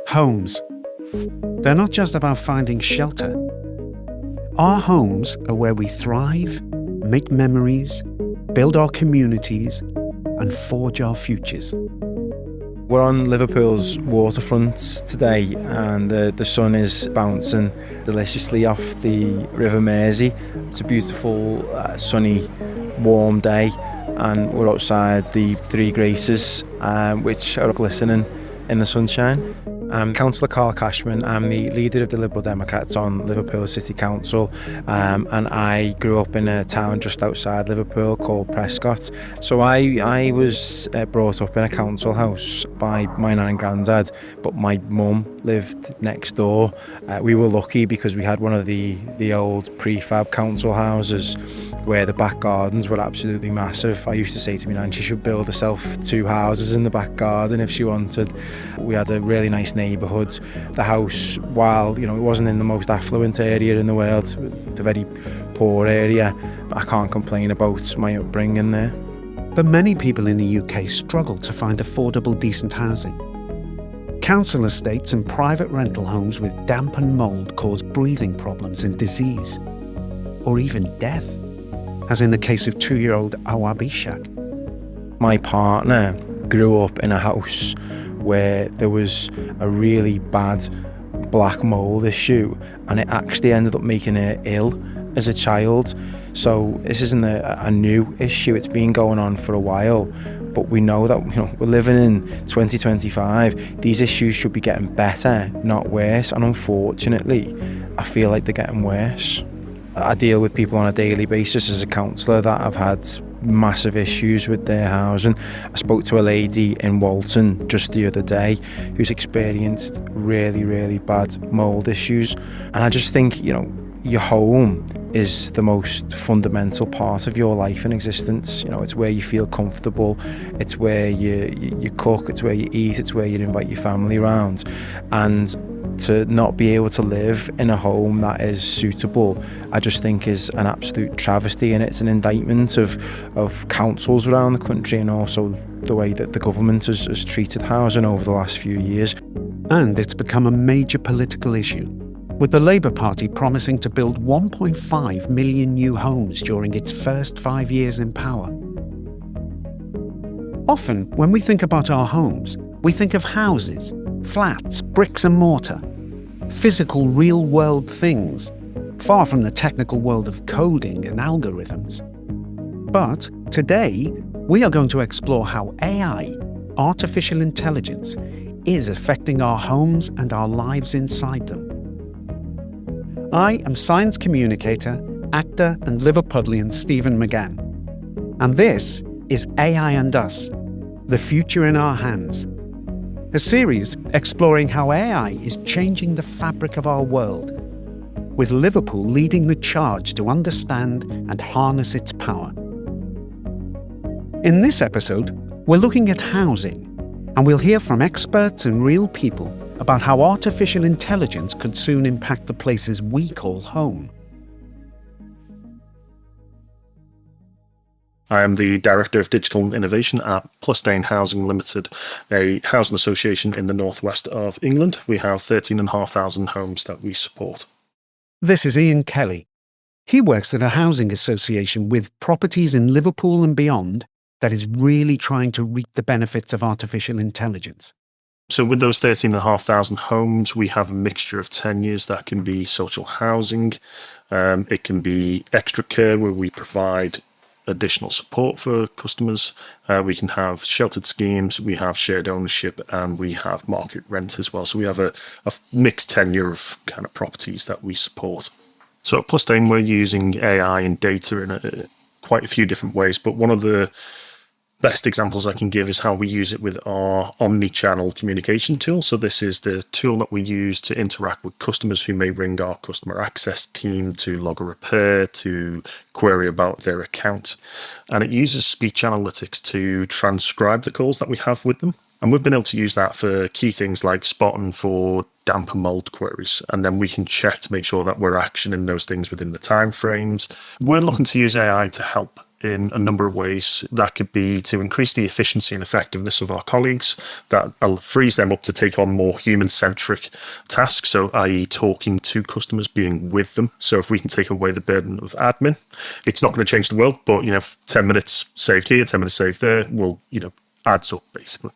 Homes. They're not just about finding shelter. Our homes are where we thrive, make memories, build our communities, and forge our futures. We're on Liverpool's waterfront today, and the sun is bouncing deliciously off the River Mersey. It's a beautiful, sunny, warm day, and we're outside the Three Graces, which are glistening in the sunshine. I'm Councillor Carl Cashman. I'm the leader of the Liberal Democrats on Liverpool City Council, and I grew up in a town just outside Liverpool called Prescott. So I was brought up in a council house by my nan and granddad, but my mum lived next door. We were lucky because we had one of the old prefab council houses where the back gardens were absolutely massive. I used to say to my nan she should build herself 2 houses in the back garden if she wanted. We had a really nice neighbourhood. The house, while it wasn't in the most affluent area in the world, it's a very poor area, I can't complain about my upbringing there. But many people in the UK struggle to find affordable, decent housing. Council estates and private rental homes with damp and mould cause breathing problems and disease, or even death, as in the case of 2-year-old Awabishak. My partner grew up in a house where there was a really bad black mould issue, and it actually ended up making her ill as a child. So this isn't a new issue, it's been going on for a while, but we know that we're living in 2025. These issues should be getting better, not worse, and unfortunately I feel like they're getting worse. I deal with people on a daily basis as a councillor that have had massive issues with their housing. I spoke to a lady in Walton just the other day who's experienced really, really bad mould issues. And I just think, your home is the most fundamental part of your life and existence. It's where you feel comfortable, it's where you cook, it's where you eat, it's where you invite your family around. And to not be able to live in a home that is suitable, I just think is an absolute travesty, and it's an indictment of councils around the country and also the way that the government has treated housing over the last few years. And it's become a major political issue, with the Labour Party promising to build 1.5 million new homes during its first 5 years in power. Often, when we think about our homes, we think of houses, flats, bricks and mortar, physical, real-world things, far from the technical world of coding and algorithms. But today, we are going to explore how AI, artificial intelligence, is affecting our homes and our lives inside them. I am science communicator, actor and Liverpudlian Stephen McGann. And this is AI and Us, the future in our hands. A series exploring how AI is changing the fabric of our world, with Liverpool leading the charge to understand and harness its power. In this episode, we're looking at housing, and we'll hear from experts and real people about how artificial intelligence could soon impact the places we call home. I am the Director of Digital Innovation at Plusdane Housing Limited, a housing association in the northwest of England. We have 13,500 homes that we support. This is Ian Kelly. He works at a housing association with properties in Liverpool and beyond that is really trying to reap the benefits of artificial intelligence. So with those 13,500 homes, we have a mixture of tenures that can be social housing. It can be extra care where we provide additional support for customers. We can have sheltered schemes, we have shared ownership, and we have market rent as well. So we have a mixed tenure of kind of properties that we support. So at Plusdane, we're using AI and data in quite a few different ways, but one of the best examples I can give is how we use it with our omni-channel communication tool. So this is the tool that we use to interact with customers who may ring our customer access team to log a repair, to query about their account. And it uses speech analytics to transcribe the calls that we have with them. And we've been able to use that for key things like spotting for damp and mold queries. And then we can check to make sure that we're actioning those things within the time frames. We're looking to use AI to help in a number of ways. That could be to increase the efficiency and effectiveness of our colleagues. That frees them up to take on more human-centric tasks, so i.e. talking to customers, being with them. So if we can take away the burden of admin, it's not going to change the world, but 10 minutes saved here, 10 minutes saved there will, adds up basically.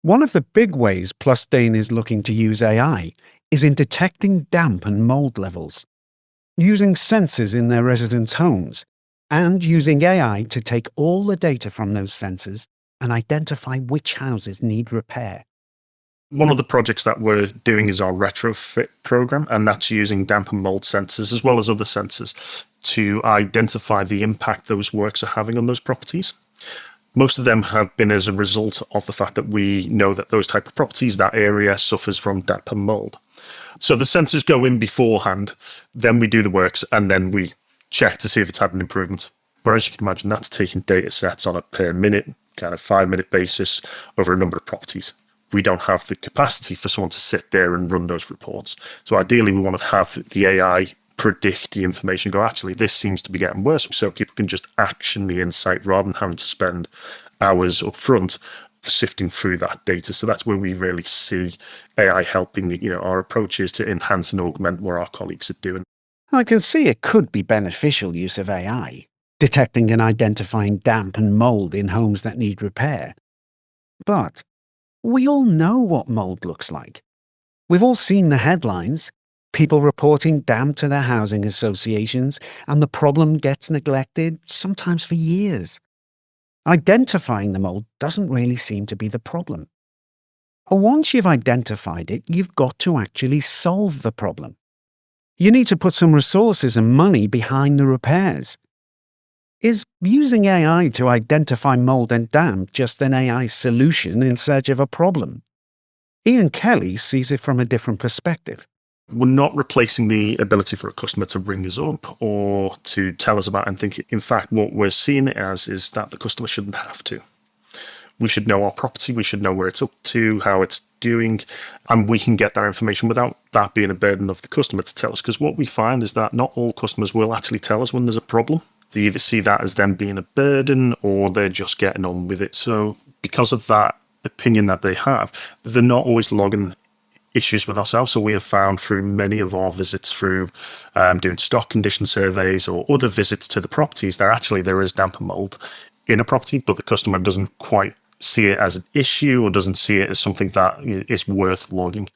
One of the big ways Plusdane is looking to use AI is in detecting damp and mold levels, using sensors in their residents' homes, and using AI to take all the data from those sensors and identify which houses need repair. One of the projects that we're doing is our retrofit program, and that's using damp and mold sensors as well as other sensors to identify the impact those works are having on those properties. Most of them have been as a result of the fact that we know that those type of properties, that area suffers from damp and mold. So the sensors go in beforehand, then we do the works, and then we check to see if it's had an improvement. But as you can imagine, that's taking data sets on a per minute, kind of 5-minute basis over a number of properties. We don't have the capacity for someone to sit there and run those reports. So ideally, we want to have the AI predict the information, go, actually, this seems to be getting worse. So people can just action the insight rather than having to spend hours up front sifting through that data. So that's where we really see AI helping. Our approach is to enhance and augment what our colleagues are doing. I can see it could be beneficial use of AI, detecting and identifying damp and mold in homes that need repair. But we all know what mold looks like. We've all seen the headlines, people reporting damp to their housing associations, and the problem gets neglected, sometimes for years. Identifying the mold doesn't really seem to be the problem. Once you've identified it, you've got to actually solve the problem. You need to put some resources and money behind the repairs. Is using AI to identify mold and damp just an AI solution in search of a problem? Iain Kelly sees it from a different perspective. We're not replacing the ability for a customer to ring us up or to tell us about anything. In fact, what we're seeing it as is that the customer shouldn't have to. We should know our property, we should know where it's up to, how it's doing, and we can get that information without that being a burden of the customer to tell us. Because what we find is that not all customers will actually tell us when there's a problem. They either see that as them being a burden or they're just getting on with it. So because of that opinion that they have, they're not always logging issues with ourselves. So we have found through many of our visits through doing stock condition surveys or other visits to the properties that actually there is damp and mold in a property, but the customer doesn't quite see it as an issue or doesn't see it as something that is worth logging.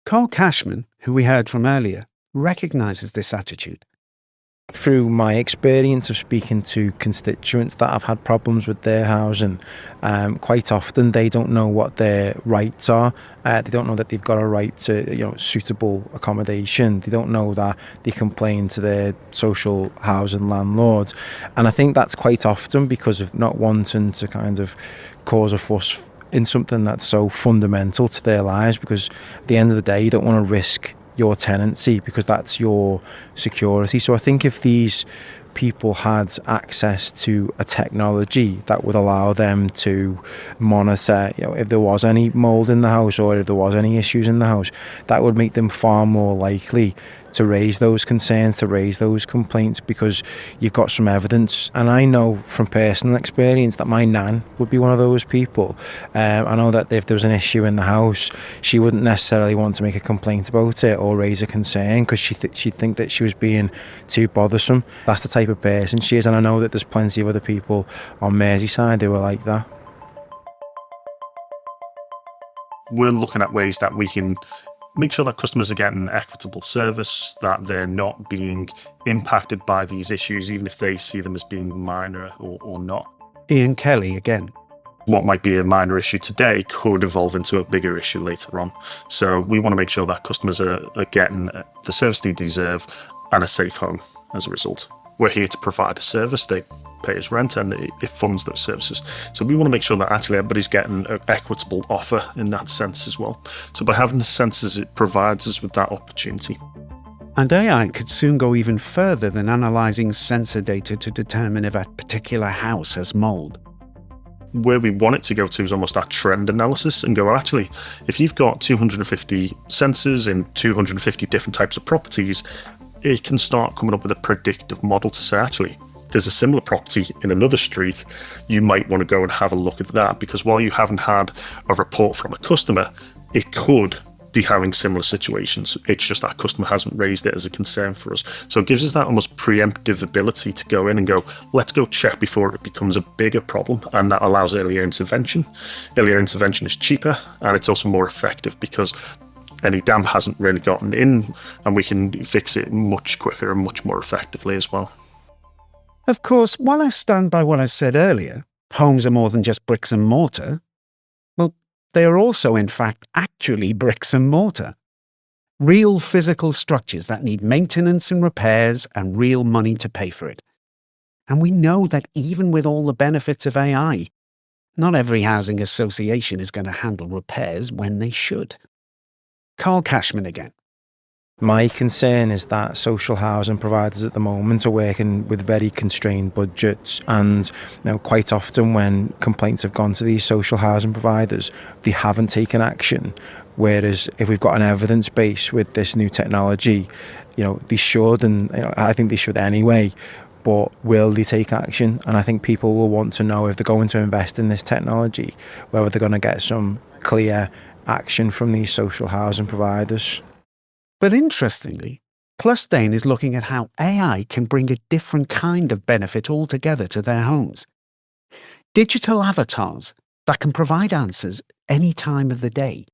Carl Cashman, who we heard from earlier, recognises this attitude. Through my experience of speaking to constituents that have had problems with their housing, quite often they don't know what their rights are. They don't know that they've got a right to suitable accommodation. They don't know that they complain to their social housing landlords. And I think that's quite often because of not wanting to kind of cause a fuss in something that's so fundamental to their lives, because at the end of the day you don't want to risk your tenancy because that's your security. So I think if these people had access to a technology that would allow them to monitor, if there was any mold in the house or if there was any issues in the house, that would make them far more likely to raise those concerns, to raise those complaints, because you've got some evidence. And I know from personal experience that my nan would be one of those people. I know that if there was an issue in the house, she wouldn't necessarily want to make a complaint about it or raise a concern because she'd think that she was being too bothersome. That's the type of person she is, and I know that there's plenty of other people on Merseyside who are like that. We're looking at ways that we can make sure that customers are getting equitable service, that they're not being impacted by these issues, even if they see them as being minor or not. Iain Kelly again. What might be a minor issue today could evolve into a bigger issue later on. So we want to make sure that customers are getting the service they deserve and a safe home as a result. We're here to provide a service. They pay us rent and it funds those services. So we want to make sure that actually everybody's getting an equitable offer in that sense as well. So by having the sensors, it provides us with that opportunity. And AI could soon go even further than analysing sensor data to determine if a particular house has mould. Where we want it to go to is almost that trend analysis and go, well, actually, if you've got 250 sensors in 250 different types of properties, it can start coming up with a predictive model to say, actually, there's a similar property in another street, you might want to go and have a look at that, because while you haven't had a report from a customer, it could be having similar situations. It's just that customer hasn't raised it as a concern for us. So it gives us that almost preemptive ability to go in and go, let's go check before it becomes a bigger problem. And that allows earlier intervention. Earlier intervention is cheaper, and it's also more effective because any damp hasn't really gotten in, and we can fix it much quicker and much more effectively as well. Of course, while I stand by what I said earlier, homes are more than just bricks and mortar. Well, they are also, in fact, actually bricks and mortar. Real physical structures that need maintenance and repairs and real money to pay for it. And we know that even with all the benefits of AI, not every housing association is going to handle repairs when they should. Carl Cashman again. My concern is that social housing providers at the moment are working with very constrained budgets, and quite often when complaints have gone to these social housing providers, they haven't taken action. Whereas if we've got an evidence base with this new technology, they should, and I think they should anyway. But will they take action? And I think people will want to know, if they're going to invest in this technology, whether they're going to get some clear action from these social housing providers. But interestingly, Clustain is looking at how AI can bring a different kind of benefit altogether to their homes. Digital avatars that can provide answers any time of the day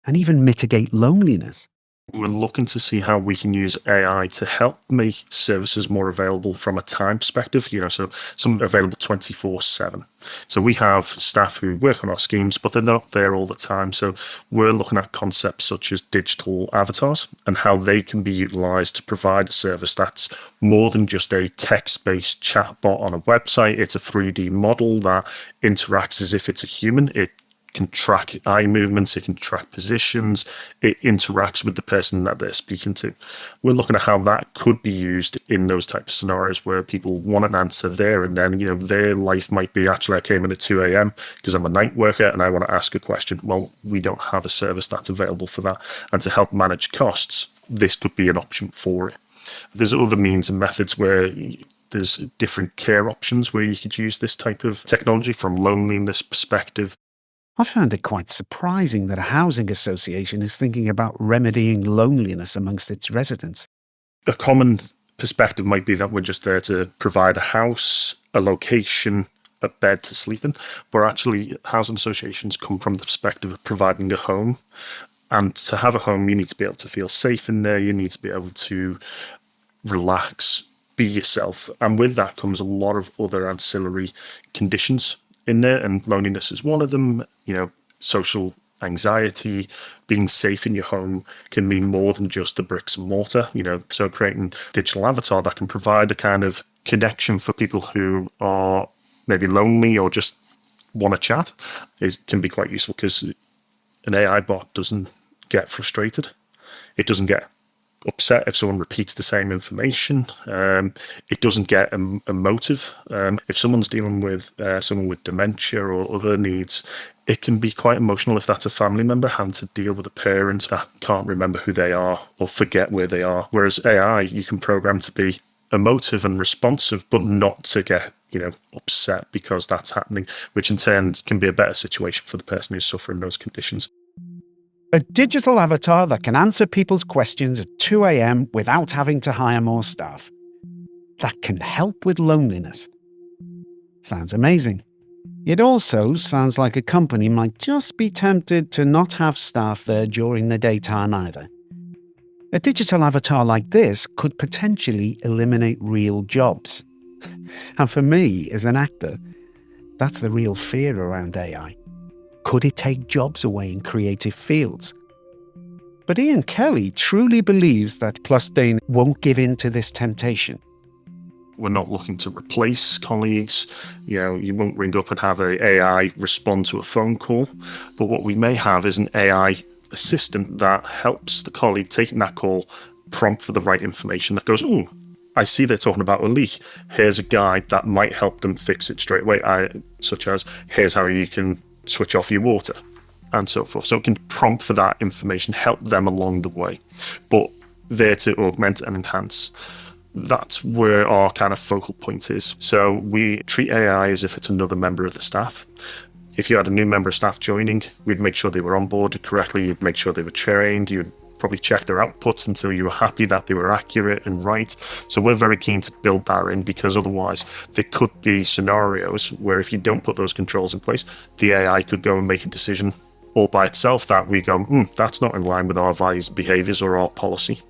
and even mitigate loneliness. We're looking to see how we can use AI to help make services more available from a time perspective, so some available 24/7. So we have staff who work on our schemes, but they're not there all the time. So we're looking at concepts such as digital avatars and how they can be utilized to provide a service that's more than just a text-based chatbot on a website. It's a 3D model that interacts as if it's a human. It can track eye movements, it can track positions, it interacts with the person that they're speaking to. We're looking at how that could be used in those types of scenarios where people want an answer there and then, their life might be, actually, I came in at 2 a.m. because I'm a night worker and I want to ask a question. Well, we don't have a service that's available for that. And to help manage costs, this could be an option for it. There's other means and methods where there's different care options where you could use this type of technology from loneliness perspective. I found it quite surprising that a housing association is thinking about remedying loneliness amongst its residents. A common perspective might be that we're just there to provide a house, a location, a bed to sleep in, but actually housing associations come from the perspective of providing a home. And to have a home, you need to be able to feel safe in there, you need to be able to relax, be yourself. And with that comes a lot of other ancillary conditions in there, and loneliness is one of them. Social anxiety, being safe in your home can mean more than just the bricks and mortar. So creating digital avatar that can provide a kind of connection for people who are maybe lonely or just want to chat can be quite useful, because an AI bot doesn't get frustrated. It doesn't get upset if someone repeats the same information. It doesn't get emotive. If someone's dealing with someone with dementia or other needs, it can be quite emotional if that's a family member having to deal with a parent that can't remember who they are or forget where they are. Whereas AI, you can program to be emotive and responsive, but not to get upset because that's happening, which in turn can be a better situation for the person who's suffering those conditions. A digital avatar that can answer people's questions at 2 a.m. without having to hire more staff. That can help with loneliness. Sounds amazing. It also sounds like a company might just be tempted to not have staff there during the daytime either. A digital avatar like this could potentially eliminate real jobs. And for me, as an actor, that's the real fear around AI. Could it take jobs away in creative fields? But Ian Kelly truly believes that Clustain won't give in to this temptation. We're not looking to replace colleagues. You won't ring up and have an AI respond to a phone call. But what we may have is an AI assistant that helps the colleague taking that call prompt for the right information that goes, oh, I see they're talking about a leak. Here's a guide that might help them fix it straight away, such as, here's how you can switch off your water, and so forth. So it can prompt for that information, help them along the way, but there to augment and enhance That's where our kind of focal point is. So we treat AI as if it's another member of the staff. If you had a new member of staff joining, we'd make sure they were onboarded correctly, you'd make sure they were trained, you'd probably check their outputs until you were happy that they were accurate and right. So we're very keen to build that in, because otherwise there could be scenarios where if you don't put those controls in place, the AI could go and make a decision all by itself that we go, that's not in line with our values and behaviours or our policy.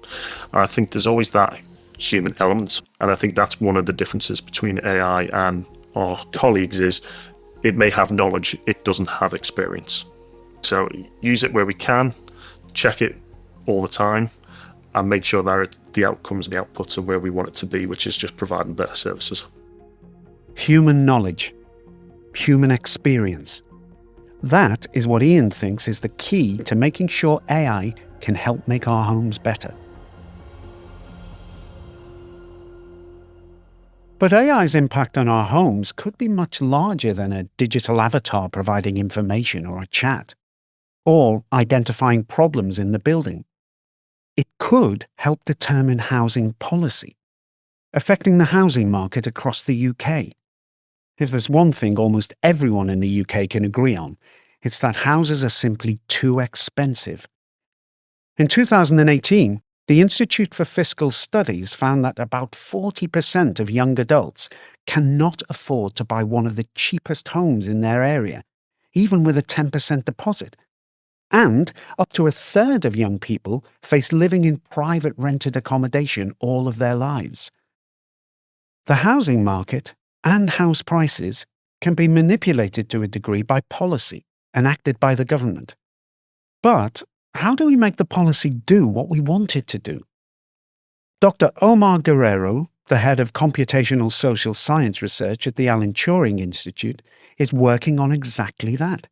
I think there's always that human element, and I think that's one of the differences between AI and our colleagues is it may have knowledge, it doesn't have experience. So use it where we can, check it all the time, and make sure that the outcomes and the outputs are where we want it to be, which is just providing better services. Human knowledge, human experience. That is what Iain thinks is the key to making sure AI can help make our homes better. But AI's impact on our homes could be much larger than a digital avatar providing information or a chat, or identifying problems in the building. It could help determine housing policy, affecting the housing market across the UK. If there's one thing almost everyone in the UK can agree on, it's that houses are simply too expensive. In 2018, the Institute for Fiscal Studies found that about 40% of young adults cannot afford to buy one of the cheapest homes in their area, even with a 10% deposit. And up to a third of young people face living in private rented accommodation all of their lives. The housing market and house prices can be manipulated to a degree by policy enacted by the government. But how do we make the policy do what we want it to do? Dr. Omar Guerrero, the head of computational social science research at the Alan Turing Institute, is working on exactly that.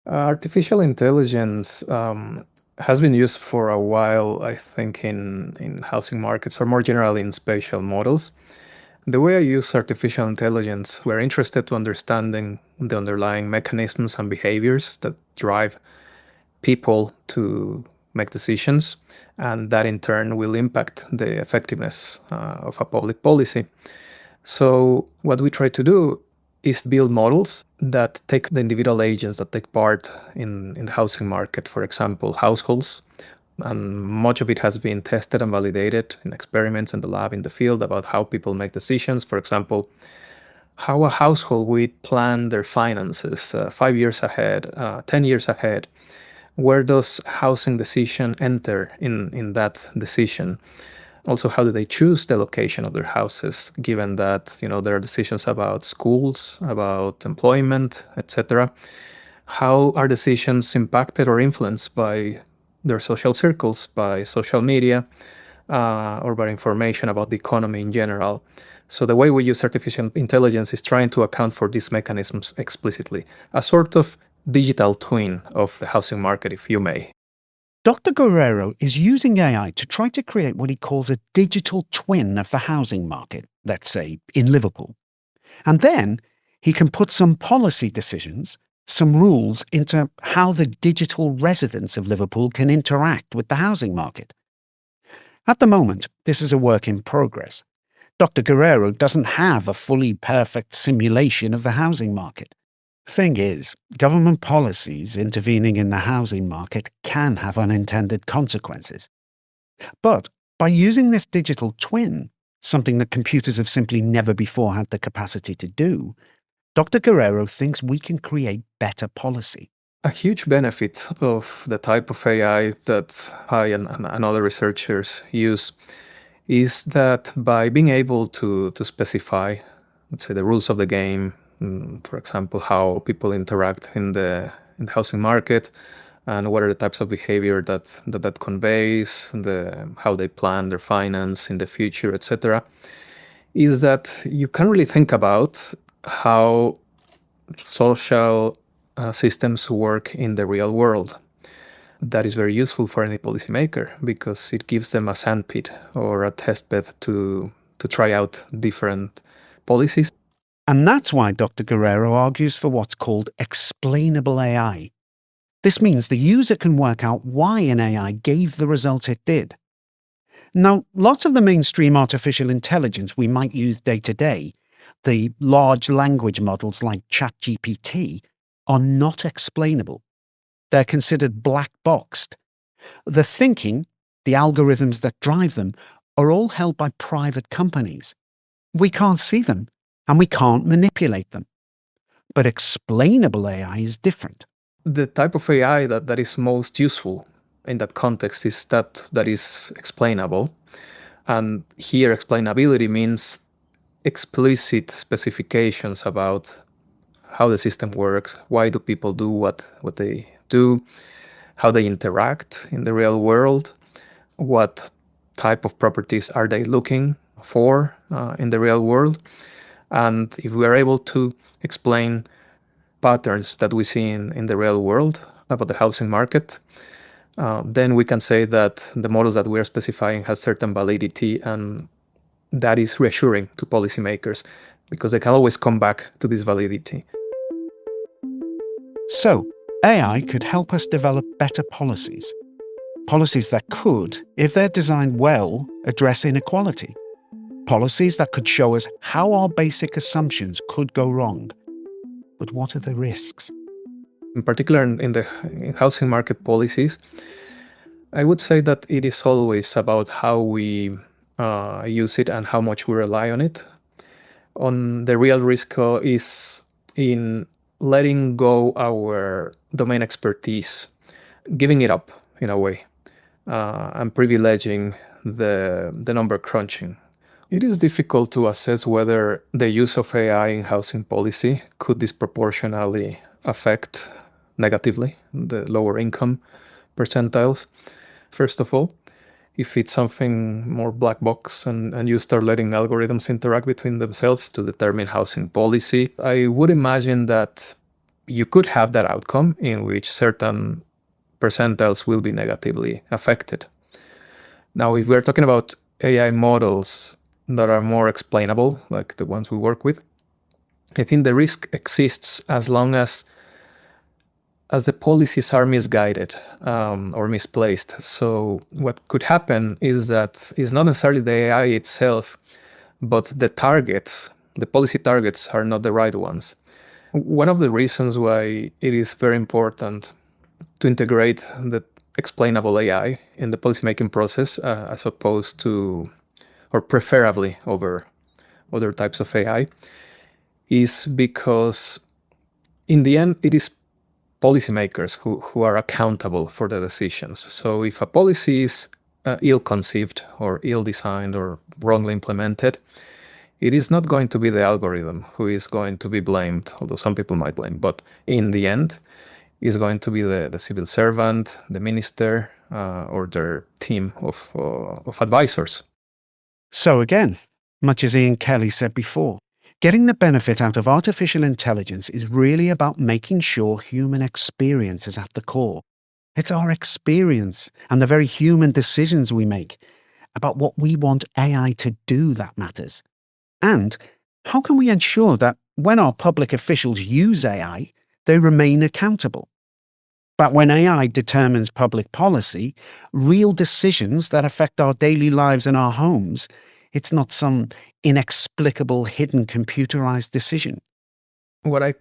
Artificial intelligence has been used for a while, I think, in housing markets or more generally in spatial models. The way I use artificial intelligence, we're interested to understanding the underlying mechanisms and behaviors that drive people to make decisions, and that in turn will impact the effectiveness of a public policy. So what we try to do is build models that take the individual agents that take part in the housing market, for example, households. And much of it has been tested and validated in experiments in the lab, in the field, about how people make decisions. For example, how a household would plan their finances 5 years ahead, 10 years ahead. Where does housing decision enter in that decision? Also, how do they choose the location of their houses, given that there are decisions about schools, about employment, etc. How are decisions impacted or influenced by their social circles, by social media, or by information about the economy in general? So the way we use artificial intelligence is trying to account for these mechanisms explicitly, a sort of digital twin of the housing market, if you may. Dr. Guerrero is using AI to try to create what he calls a digital twin of the housing market, let's say, in Liverpool. And then he can put some policy decisions, some rules into how the digital residents of Liverpool can interact with the housing market. At the moment, this is a work in progress. Dr. Guerrero doesn't have a fully perfect simulation of the housing market. Thing is, government policies intervening in the housing market can have unintended consequences. But by using this digital twin, something that computers have simply never before had the capacity to do, Dr. Guerrero thinks we can create better policy. A huge benefit of the type of AI that I and other researchers use is that by being able to specify, let's say, the rules of the game, for example, how people interact in the housing market, and what are the types of behavior that conveys, how they plan their finance in the future, etc., is that you can really think about how social systems work in the real world. That is very useful for any policymaker because it gives them a sandpit or a testbed to try out different policies. And that's why Dr. Guerrero argues for what's called explainable AI. This means the user can work out why an AI gave the result it did. Now, lots of the mainstream artificial intelligence we might use day to day, the large language models like ChatGPT, are not explainable. They're considered black-boxed. The thinking, the algorithms that drive them, are all held by private companies. We can't see them, and we can't manipulate them. But explainable AI is different. The type of AI that is most useful in that context is that is explainable. And here explainability means explicit specifications about how the system works, why do people do what they do, how they interact in the real world, what type of properties are they looking for in the real world. And if we are able to explain patterns that we see in the real world about the housing market, then we can say that the models that we are specifying has certain validity, and that is reassuring to policymakers because they can always come back to this validity. So, AI could help us develop better policies. Policies that could, if they're designed well, address inequality. Policies that could show us how our basic assumptions could go wrong. But what are the risks? In particular, in housing market policies, I would say that it is always about how we use it and how much we rely on it. The real risk is in letting go our domain expertise, giving it up in a way, and privileging the number crunching. It is difficult to assess whether the use of AI in housing policy could disproportionately affect negatively the lower income percentiles. First of all, if it's something more black box and you start letting algorithms interact between themselves to determine housing policy, I would imagine that you could have that outcome in which certain percentiles will be negatively affected. Now, if we're talking about AI models that are more explainable, like the ones we work with, I think the risk exists as long as the policies are misguided or misplaced. So what could happen is that it's not necessarily the AI itself, but the targets, the policy targets are not the right ones. One of the reasons why it is very important to integrate the explainable AI in the policymaking process as opposed to, or preferably over other types of AI, is because in the end, it is policymakers who are accountable for the decisions. So if a policy is ill-conceived or ill-designed or wrongly implemented, it is not going to be the algorithm who is going to be blamed, although some people might blame, but in the end, is going to be the civil servant, the minister, or their team of advisors. So again, much as Ian Kelly said before, getting the benefit out of artificial intelligence is really about making sure human experience is at the core. It's our experience and the very human decisions we make about what we want AI to do that matters. And how can we ensure that when our public officials use AI, they remain accountable? But when AI determines public policy, real decisions that affect our daily lives and our homes, it's not some inexplicable hidden computerized decision. What I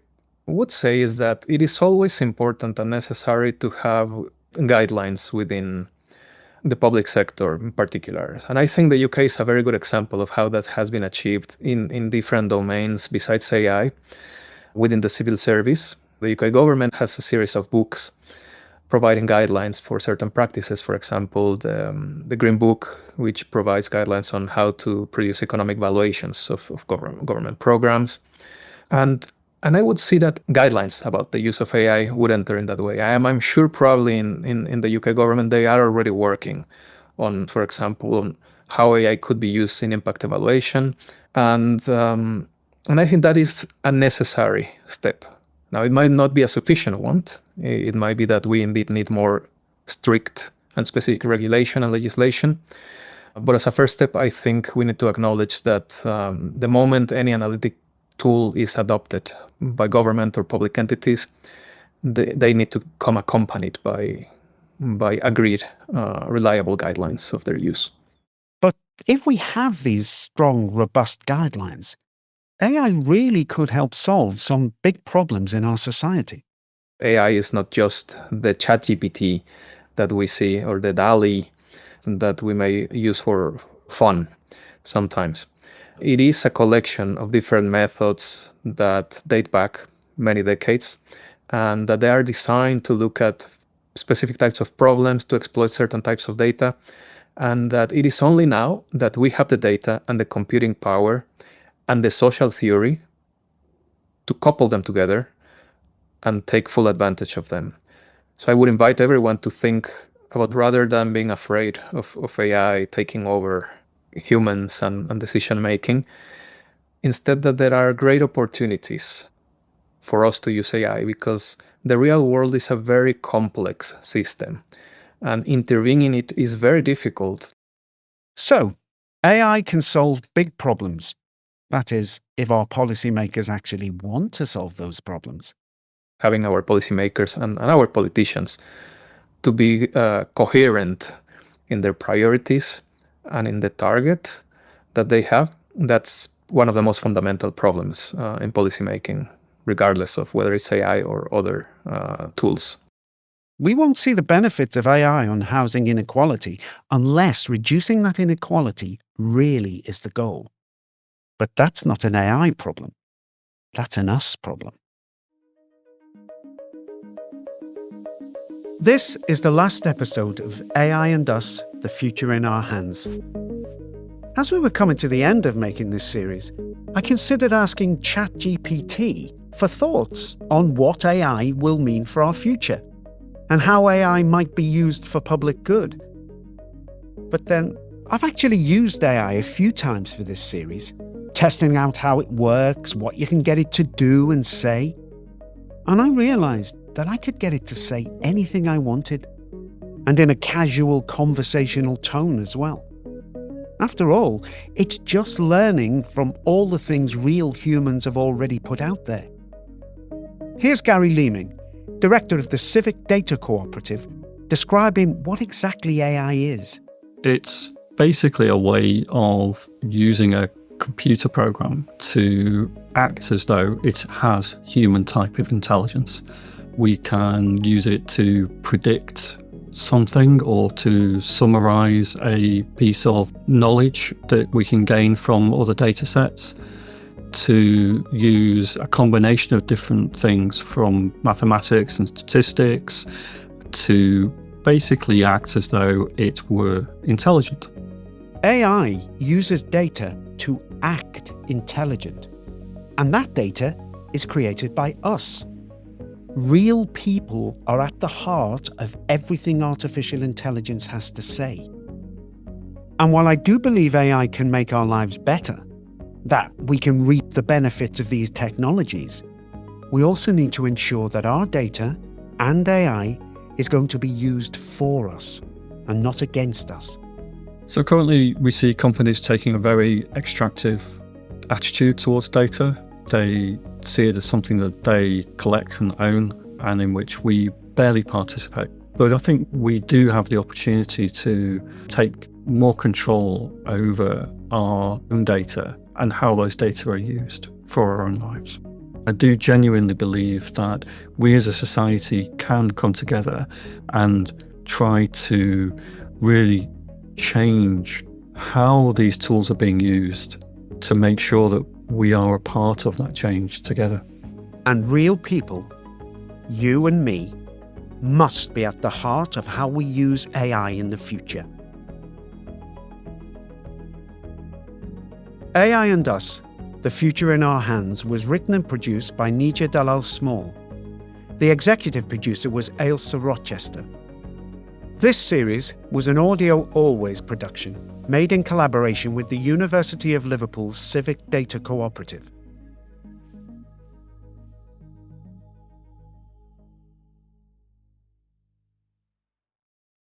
would say is that it is always important and necessary to have guidelines within the public sector in particular. And I think the UK is a very good example of how that has been achieved in different domains besides AI. Within the civil service, the UK government has a series of books providing guidelines for certain practices. For example, the Green Book, which provides guidelines on how to produce economic valuations of government programs. And I would see that guidelines about the use of AI would enter in that way. I'm sure probably in the UK government, they are already working on, for example, on how AI could be used in impact evaluation. And I think that is a necessary step. Now, it might not be a sufficient one. It might be that we indeed need more strict and specific regulation and legislation. But as a first step, I think we need to acknowledge that the moment any analytic tool is adopted by government or public entities, they need to come accompanied by agreed, reliable guidelines of their use. If we have these strong, robust guidelines, AI really could help solve some big problems in our society. AI is not just the ChatGPT that we see or the DALI that we may use for fun sometimes. It is a collection of different methods that date back many decades and that they are designed to look at specific types of problems, to exploit certain types of data, and that it is only now that we have the data and the computing power and the social theory to couple them together and take full advantage of them. So I would invite everyone to think about, rather than being afraid of AI taking over humans and decision making, instead that there are great opportunities for us to use AI, because the real world is a very complex system and intervening in it is very difficult. So, AI can solve big problems. That is, if our policymakers actually want to solve those problems. Having our policymakers and our politicians to be coherent in their priorities and in the target that they have, that's one of the most fundamental problems in policymaking, regardless of whether it's AI or other tools. We won't see the benefits of AI on housing inequality unless reducing that inequality really is the goal. But that's not an AI problem. That's an us problem. This is the last episode of AI and Us, The Future in Our Hands. As we were coming to the end of making this series, I considered asking ChatGPT for thoughts on what AI will mean for our future and how AI might be used for public good. But then, I've actually used AI a few times for this series, testing out how it works, what you can get it to do and say. And I realised that I could get it to say anything I wanted, and in a casual conversational tone as well. After all, it's just learning from all the things real humans have already put out there. Here's Gary Leeming, director of the Civic Data Cooperative, describing what exactly AI is. It's basically a way of using a computer program to act as though it has human type of intelligence. We can use it to predict something or to summarize a piece of knowledge that we can gain from other data sets, to use a combination of different things from mathematics and statistics to basically act as though it were intelligent. AI uses data to act intelligent, and that data is created by us. Real people are at the heart of everything artificial intelligence has to say. And while I do believe AI can make our lives better, that we can reap the benefits of these technologies, we also need to ensure that our data and AI is going to be used for us and not against us. So currently we see companies taking a very extractive attitude towards data. They see it as something that they collect and own and in which we barely participate. But I think we do have the opportunity to take more control over our own data and how those data are used for our own lives. I do genuinely believe that we as a society can come together and try to really change how these tools are being used to make sure that we are a part of that change together. And real people, you and me, must be at the heart of how we use AI in the future. AI and Us, The Future in Our Hands was written and produced by Nija Dalal-Small. The executive producer was Ailsa Rochester. This series was an Audio Always production, made in collaboration with the University of Liverpool's Civic Data Cooperative.